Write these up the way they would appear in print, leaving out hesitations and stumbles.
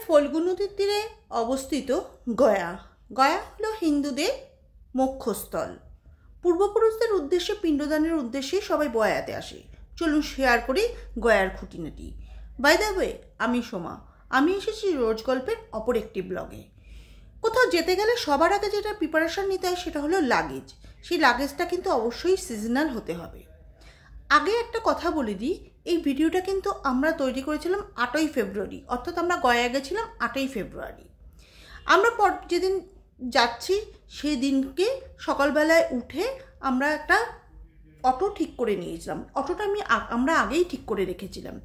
ফল্গু নদীর তীরে অবস্থিত গয়া। গয়া হলো হিন্দুদের মোক্ষস্থল। পূর্বপুরুষদের উদ্দেশ্যে পিণ্ডদানের উদ্দেশ্যে সবাই গয়াতে আসে। চলুন শেয়ার করি গয়ার খুঁটিনাটি। বাই দ্য ওয়ে, আমি সোমা। আমি এসেছি রোজ গল্পের অপর একটি ব্লগে। কোথাও যেতে গেলে সবার আগে যেটা প্রিপারেশন নিতে হয় সেটা হলো লাগেজ। সেই লাগেজটা কিন্তু অবশ্যই সিজনাল হতে হবে। আগে একটা কথা বলে দিই, এই ভিডিওটা কিন্তু আমরা তৈরি করেছিলাম 8ই ফেব্রুয়ারি, অর্থাৎ আমরা গয়া গেছিলাম 8ই ফেব্রুয়ারি। আমরা যেদিন যাচ্ছি সেই দিনকে সকালবেলায় উঠে আমরা একটা অটো ঠিক করে নিয়েছিলাম। অটোটা আমরা আগেই ঠিক করে রেখেছিলাম।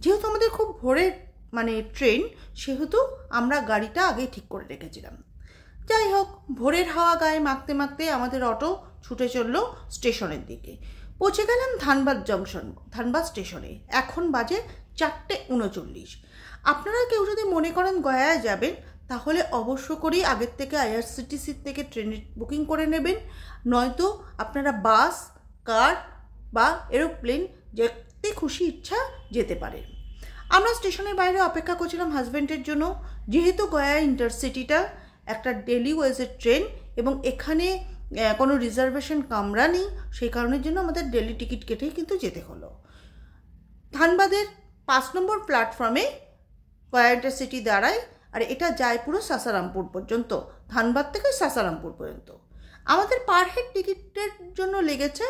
যেহেতু আমাদের খুব ভোরের ট্রেন, সেহেতু আমরা গাড়িটা আগেই ঠিক করে রেখেছিলাম। যাই হোক, ভোরের হাওয়া গায়ে মাখতে মাখতে আমাদের অটো ছুটে চললো স্টেশনের দিকে। পৌঁছে গেলাম ধানবাদ জংশন, ধানবাদ স্টেশনে। এখন বাজে 4:39। আপনারা কেউ যদি মনে করেন গয়ায় যাবেন, তাহলে অবশ্য করেই আগের থেকে আইআরসিটিসির থেকে ট্রেনের বুকিং করে নেবেন, নয়তো আপনারা বাস, কার বা এরোপ্লেন যেতে খুশি ইচ্ছা যেতে পারেন। আমরা স্টেশনের বাইরে অপেক্ষা করছিলাম হাজব্যান্ডের জন্য। যেহেতু গয়া ইন্টারসিটিটা একটা ডেলি ওয়েজের ট্রেন এবং এখানে কোনো রিজার্ভেশন কামরা নেই, সেই কারণের জন্য আমাদের ডেলি টিকিট কেটেই কিন্তু যেতে হলো। ধানবাদের 5 নম্বর প্ল্যাটফর্মে গয়া ইন্টারসিটি দাঁড়ায়, আর এটা যায় পুরো সাসারামপুর পর্যন্ত, ধানবাদ থেকে সাসারামপুর পর্যন্ত। আমাদের পার হেড টিকিটের জন্য লেগেছে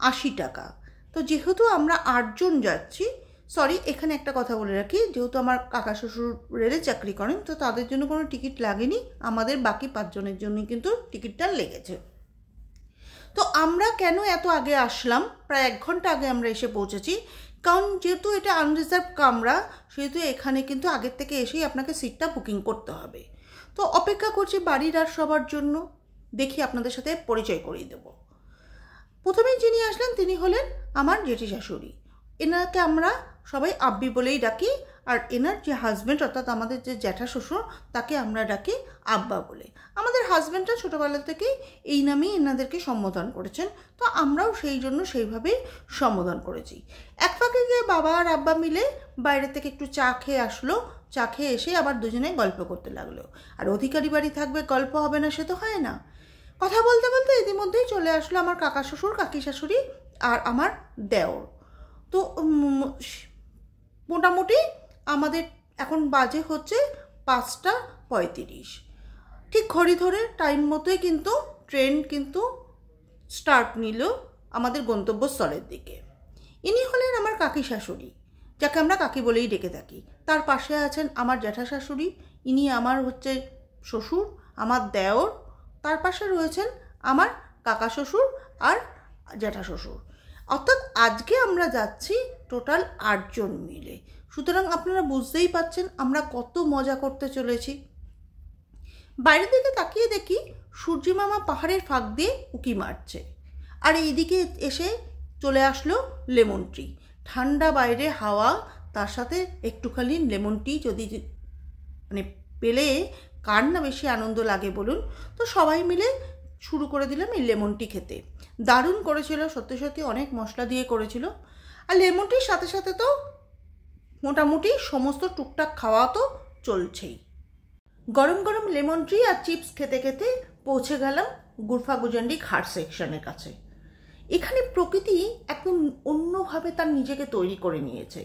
80 টাকা। তো যেহেতু আমরা 8 জন যাচ্ছি, এখানে একটা কথা বলে রাখি, যেহেতু আমার কাকা শ্বশুর রেলে চাকরি করেন, তো তাদের জন্য কোনো টিকিট লাগেনি, আমাদের বাকি 5 জনের জন্যই কিন্তু টিকিটটা লেগেছে। তো আমরা কেন এত আগে আসলাম, প্রায় 1 ঘন্টা আগে আমরা এসে পৌঁছেছি, কারণ যেহেতু এটা আনরিজার্ভ কামরা, সেহেতু এখানে কিন্তু আগের থেকে এসেই আপনাকে সিটটা বুকিং করতে হবে। তো অপেক্ষা করছি বাড়ির আর সবার জন্য। দেখি আপনাদের সাথে পরিচয় করিয়ে দেব। প্রথমেই যিনি আসলেন তিনি হলেন আমার জেঠি শাশুড়ি। এনাকে আমরা সবাই আব্বি বলেই ডাকি, আর এনার যে হাজব্যান্ড অর্থাৎ আমাদের যে জ্যাঠা শ্বশুর, তাকে আমরা ডাকি আব্বা বলে। আমাদের হাজব্যান্ডটা ছোটোবেলা থেকেই এই নামেই এনাদেরকে সম্বোধন করেছেন, তো আমরাও সেই জন্য সেইভাবেই সম্বোধন করেছি। এক ফাঁকে গিয়ে বাবা আর আব্বা মিলে বাইরে থেকে একটু চা খেয়ে আসলো। চা খেয়ে এসে আবার দুজনে গল্প করতে লাগলো। আর অধিকারী বাড়ি থাকবে, গল্প হবে না সে তো হয় না। কথা বলতে বলতে ইতিমধ্যেই চলে আসলো আমার কাকা শ্বশুর, কাকি শাশুড়ি আর আমার দেওর। তো মোটামুটি আমাদের এখন বাজে হচ্ছে 5:35। ঠিক ঘড়ি ধরে টাইম মতোই কিন্তু ট্রেন কিন্তু স্টার্ট নিল আমাদের গন্তব্যস্থলের দিকে। ইনি হলেন আমার কাকি শাশুড়ি, যাকে আমরা কাকি বলেই ডেকে থাকি। তার পাশে আছেন আমার জ্যাঠা শাশুড়ি, ইনি আমার হচ্ছে শ্বশুর, আমার দেওর। তার পাশে রয়েছেন আমার কাকা শ্বশুর আর জ্যাঠা শ্বশুর। অর্থাৎ আজকে আমরা যাচ্ছি টোটাল 8 জন মিলে। সুতরাং আপনারা বুঝতেই পাচ্ছেন আমরা কত মজা করতে চলেছি। বাইরের দিকে তাকিয়ে দেখি সূর্যিমামা পাহাড়ের ফাঁক দিয়ে উঁকি মারছে, আর এইদিকে এসে চলে আসলো লেমন ট্রি। ঠান্ডা বাইরে হাওয়া, তার সাথে একটুখানি লেমন টি যদি পেলে কার না বেশি আনন্দ লাগে বলুন। তো সবাই মিলে শুরু করে দিলাম এই লেমন টি খেতে। দারুণ করেছিল, সত্যি সত্যি অনেক মশলা দিয়ে করেছিল। আর লেমন টির সাথে সাথে তো মোটামুটি সমস্ত টুকটাক খাওয়া তো চলছেই। গরম গরম লেমন টি আর চিপস খেতে খেতে পৌঁছে গেলাম গুরফা গুজন্ডি ঘাট সেকশনের কাছে। এখানে প্রকৃতি একদম অন্যভাবে তার নিজেকে তৈরি করে নিয়েছে।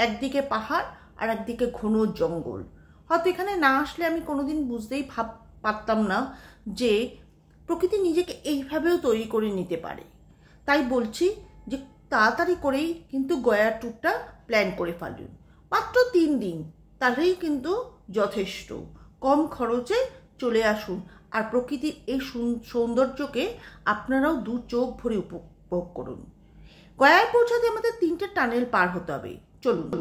একদিকে পাহাড় আর একদিকে ঘন জঙ্গল। হয়তো এখানে না আসলে আমি কোনোদিন বুঝতেই পারতাম না যে প্রকৃতি নিজেকে এইভাবেও তৈরি করে নিতে পারে। তাই বলছি যে তাড়াতাড়ি করেই কিন্তু গয়া ট্যুরটা প্ল্যান করে ফেলুন। মাত্র 3 দিন, তাহলেই কিন্তু যথেষ্ট। কম খরচে চলে আসুন, আর প্রকৃতির এই সৌন্দর্যকে আপনারাও 2 চোখ ভরে উপভোগ করুন। গয়ায় পৌঁছাতে আমাদের 3টে টানেল পার হতে হবে। চলুন।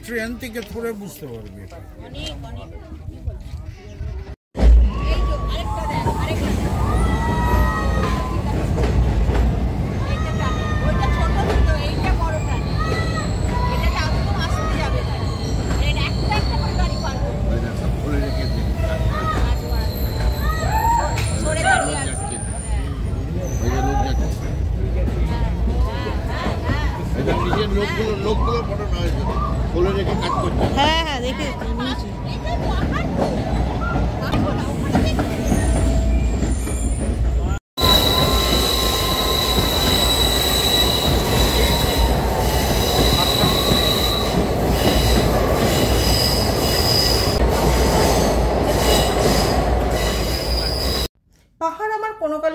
ট্রেন থেকে ধরে বুঝতে পারবি।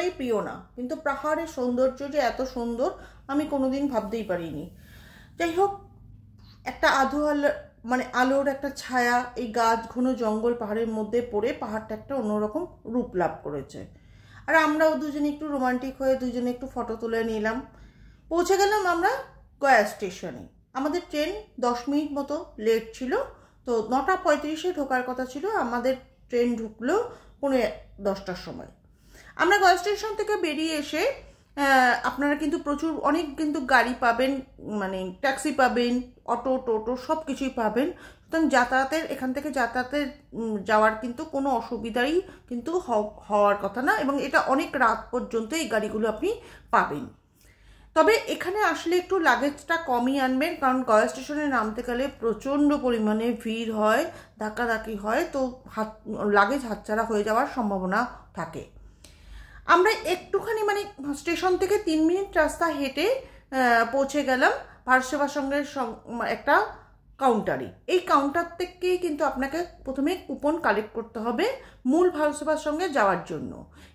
একেবারেই প্রিয় না, কিন্তু পাহাড়ের সৌন্দর্য যে এত সুন্দর আমি কোনোদিন ভাবতেই পারিনি। যাই হোক, একটা আলোর একটা ছায়া, এই গাছ ঘন জঙ্গল পাহাড়ের মধ্যে পড়ে পাহাড়টা একটা অন্যরকম রূপ লাভ করেছে। আর আমরাও দুজনে একটু রোমান্টিক হয়ে দুজনে একটু ফটো তুলে নিলাম। পৌঁছে গেলাম আমরা গয়া স্টেশনে। আমাদের ট্রেন 10 মিনিট মতো লেট ছিল, তো 9:35-এ ঢোকার কথা ছিল, আমাদের ট্রেন ঢুকলো 9:10টার সময়। আমরা গয়া স্টেশন থেকে বেরিয়ে এসে আপনারা কিন্তু অনেক কিন্তু গাড়ি পাবেন, মানে ট্যাক্সি পাবেন, অটো টোটো সব কিছুই পাবেন। সুতরাং এখান থেকে যাতায়াতের যাওয়ার কিন্তু কোনো অসুবিধাই কিন্তু হওয়ার কথা না, এবং এটা অনেক রাত পর্যন্ত এই গাড়িগুলো আপনি পাবেন। তবে এখানে আসলে একটু লাগেজটা কমই আনবেন, কারণ গয়া স্টেশনে নামতে গেলে প্রচণ্ড পরিমাণে ভিড় হয়, ধাক্কাধাক্কি হয়, তো লাগেজ হাতছাড়া হয়ে যাওয়ার সম্ভাবনা থাকে। আমরা একটুখানি মানে স্টেশন থেকে 3 মিনিট রাস্তা হেঁটে পৌঁছে গেলাম ভারত সেবাশ্রমের একটা কাউন্টারে। এই কাউন্টার থেকেই কিন্তু আপনাকে প্রথমে কুপন কালেক্ট করতে হবে মূল ভারত সেবাশ্রমে যাওয়ার জন্য।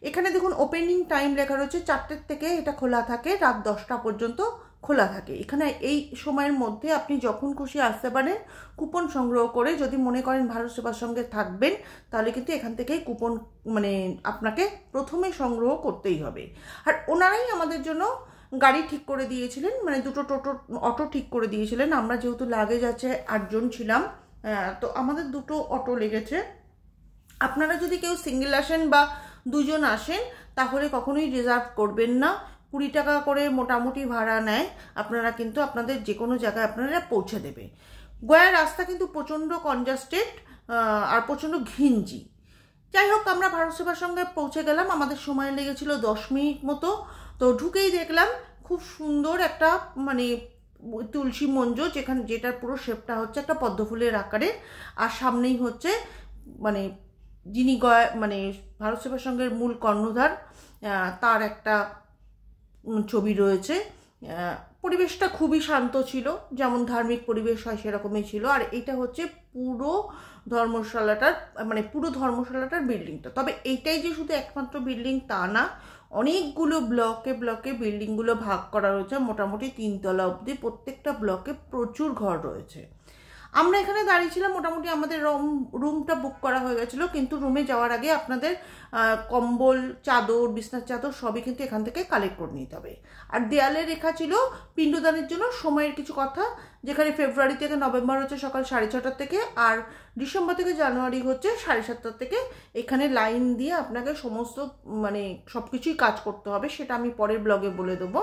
এখানে দেখুন ওপেনিং টাইম লেখা রয়েছে, 4টে থেকে এটা খোলা থাকে, রাত 10টা পর্যন্ত খোলা থাকে। এখানে এই সময়ের মধ্যে আপনি যখন খুশি আসতে পারেন কুপন সংগ্রহ করে। যদি মনে করেন ভারত সেবাশ্রমে থাকবেন তাহলে কিন্তু এখান থেকেই কুপন মানে আপনাকে প্রথমে সংগ্রহ করতেই হবে। আর ওনারাই আমাদের জন্য গাড়ি ঠিক করে দিয়েছিলেন, মানে 2টো অটো ঠিক করে দিয়েছিলেন। আমরা যেহেতু লাগেজ আছে 8 জন ছিলাম, তো আমাদের 2টো অটো লেগেছে। আপনারা যদি কেউ সিঙ্গেল আসেন বা 2 জন আসেন তাহলে কখনোই রিজার্ভ করবেন না। 20 টাকা করে মোটামুটি ভাড়া নেয়, আপনারা কিন্তু আপনাদের যে কোনো জায়গায় আপনারা পৌঁছে দেবে। গয়ার রাস্তা কিন্তু প্রচণ্ড কনজাস্টেড আর প্রচণ্ড ঘিঞ্জি। যাই হোক, আমরা ভারত সেবাশ্রমে পৌঁছে গেলাম, আমাদের সময় লেগেছিল 10 মিনিট মতো। তো ঢুকেই দেখলাম খুব সুন্দর একটা মানে তুলসী মঞ্জ, যেটার পুরো শেপটা হচ্ছে একটা পদ্মফুলের আকারে, আর সামনেই হচ্ছে মানে যিনি মানে ভারত সেবাশ্রমের মূল কর্ণধার তার একটা ছবি রয়েছে। পরিবেশটা খুবই শান্ত ছিল, যেমন ধার্মিক পরিবেশ হয় সেরকমই ছিল। আর এটা হচ্ছে পুরো ধর্মশালাটার বিল্ডিংটা। তবে এইটাই যে শুধু একমাত্র বিল্ডিং তা না, অনেকগুলো ব্লকে বিল্ডিংগুলো ভাগ করা রয়েছে, মোটামুটি 3 তলা অবধি। প্রত্যেকটা ব্লকে প্রচুর ঘর রয়েছে। আমরা এখানে দাঁড়িয়েছিলাম, মোটামুটি আমাদের রুমটা বুক করা হয়ে গেছিলো, কিন্তু রুমে যাওয়ার আগে আপনাদের কম্বল, চাদর, বিছনার চাদর সবই কিন্তু এখান থেকে কালেক্ট করে নিতে হবে। আর দেয়ালে লেখা ছিল পিণ্ডদানের জন্য সময়ের কিছু কথা, যেখানে ফেব্রুয়ারি থেকে নভেম্বর হচ্ছে সকাল 6:30 থেকে, আর ডিসেম্বর থেকে জানুয়ারি হচ্ছে 7:30 থেকে। এখানে লাইন দিয়ে আপনাকে সমস্ত মানে সব কিছুই কাজ করতে হবে, সেটা আমি পরের ব্লগে বলে দেবো।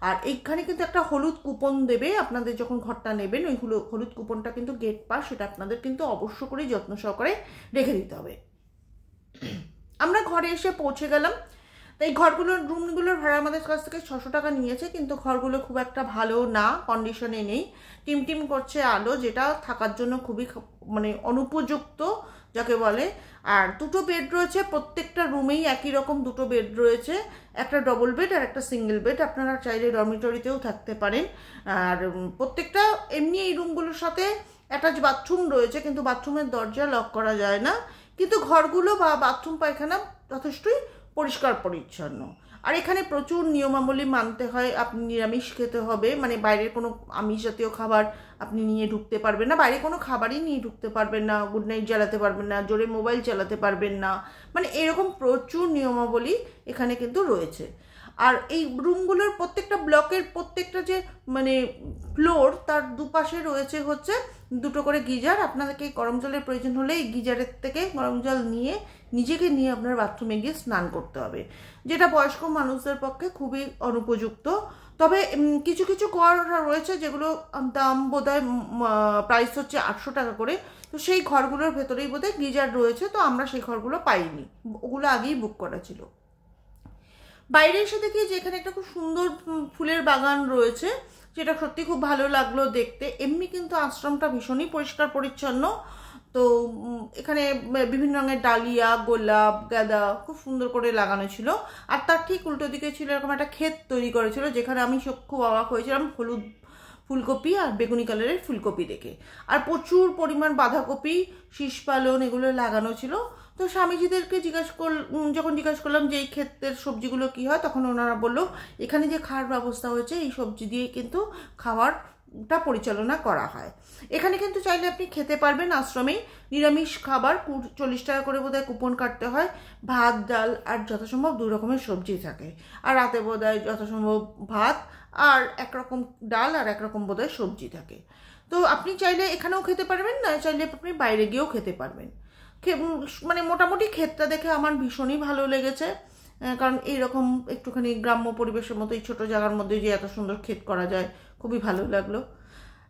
আর এইখানে কিন্তু একটা হলুদ কুপন দেবে আপনাদের যখন ঘরটা নেবেন, ওই হলুদ কুপনটা কিন্তু গেট পাস, সেটা আপনাদের কিন্তু অবশ্য করে যত্ন সহকারে রেখে দিতে হবে। আমরা ঘরে এসে পৌঁছে গেলাম। তাই রুমগুলোর ভাড়া আমাদের কাছ থেকে 600 টাকা নিয়েছে, কিন্তু ঘরগুলো খুব একটা ভালো না, কন্ডিশনে নেই, টিমটিম করছে আলো, যেটা থাকার জন্য খুবই মানে অনুপযুক্ত যাকে বলে। আর 2টো বেড রয়েছে, প্রত্যেকটা রুমেই একই রকম 2টো বেড রয়েছে, একটা ডবল বেড আর একটা সিঙ্গেল বেড। আপনারা চাইলে ডরমিটরিতেও থাকতে পারেন। আর প্রত্যেকটা এমনি এই রুমগুলোর সাথে অ্যাটাচ বাথরুম রয়েছে, কিন্তু বাথরুমের দরজা লক করা যায় না। কিন্তু ঘরগুলো বা বাথরুম পায়খানা যথেষ্টই পরিষ্কার পরিচ্ছন্ন। আর এখানে প্রচুর নিয়মাবলী মানতে হয়। আপনি নিরামিষ খেতে হবে, মানে বাইরের কোনো আমিষ জাতীয় খাবার আপনি নিয়ে ঢুকতে পারবেন না, বাইরে কোনো খাবারই নিয়ে ঢুকতে পারবেন না, গুড নাইট জ্বালাতে পারবেন না, জোরে মোবাইল চালাতে পারবেন না, মানে এরকম প্রচুর নিয়মাবলী এখানে কিন্তু রয়েছে। আর এই রুমগুলোর প্রত্যেকটা ব্লকের প্রত্যেকটা যে মানে ফ্লোর, তার দুপাশে রয়েছে হচ্ছে 2টো করে গিজার। আপনাদেরকে গরম জলের প্রয়োজন হলে এই গিজারের থেকে গরম জল নিয়ে নিজেকে নিয়ে আপনার বাথরুমে গিয়ে স্নান করতে হবে, যেটা বয়স্ক মানুষদের পক্ষে খুবই অনুপযুক্ত। তবে কিছু কিছু ঘর রয়েছে যেগুলো দাম বোধহয় প্রাইস হচ্ছে 800 টাকা করে, তো সেই ঘরগুলোর ভেতরেই বোধহয় গিজার রয়েছে, তো আমরা সেই ঘরগুলো পাইনি, ওগুলো আগেই বুক করা ছিল। বাইরে এসে দেখি যে এখানে একটা খুব সুন্দর ফুলের বাগান রয়েছে, যেটা সত্যি খুব ভালো লাগলো দেখতে। এমনি কিন্তু আশ্রমটা ভীষণই পরিষ্কার পরিচ্ছন্ন। তো এখানে বিভিন্ন রঙের ডালিয়া, গোলাপ, গাঁদা খুব সুন্দর করে লাগানো ছিল। আর তার ঠিক উল্টো দিকে ছিল এরকম একটা ক্ষেত তৈরি করেছিল, যেখানে আমি খুব অবাক হয়েছিলাম হলুদ ফুলকপি আর বেগুনি কালারের ফুলকপি দেখে। আর প্রচুর পরিমাণ বাঁধাকপি, শীষ পালন এগুলো লাগানো ছিল। তো স্বামীজিদেরকে যখন জিজ্ঞাসা করলাম যে এই ক্ষেত্রের সবজিগুলো কী হয়, তখন ওনারা বললো এখানে যে খাওয়ার ব্যবস্থা হয়েছে এই সবজি দিয়ে কিন্তু খাবারটা পরিচালনা করা হয়। এখানে কিন্তু চাইলে আপনি খেতে পারবেন আশ্রমেই নিরামিষ খাবার, 40 টাকা করে বোধহয় কুপন কাটতে হয়, ভাত ডাল আর যথাসম্ভব 2 রকমের সবজি থাকে, আর রাতে বোধহয় যথাসম্ভব ভাত আর একরকম ডাল আর একরকম বোধহয় সবজি থাকে। তো আপনি চাইলে এখানেও খেতে পারবেন, না চাইলে আপনি বাইরে গিয়েও খেতে পারবেন। মানে মোটামুটি ক্ষেতটা দেখে আমার ভীষণই ভালো লেগেছে, কারণ এইরকম একটুখানি গ্রাম্য পরিবেশের মতো এই ছোটো জায়গার মধ্যে যে এত সুন্দর ক্ষেত করা যায়, খুবই ভালো লাগলো।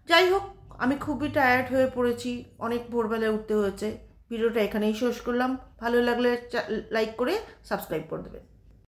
যাই হোক, আমি খুবই টায়ার্ড হয়ে পড়েছি, অনেক ভোরবেলায় উঠতে হয়েছে। ভিডিওটা এখানেই শেষ করলাম। ভালো লাগলে লাইক করে সাবস্ক্রাইব করে দেবেন।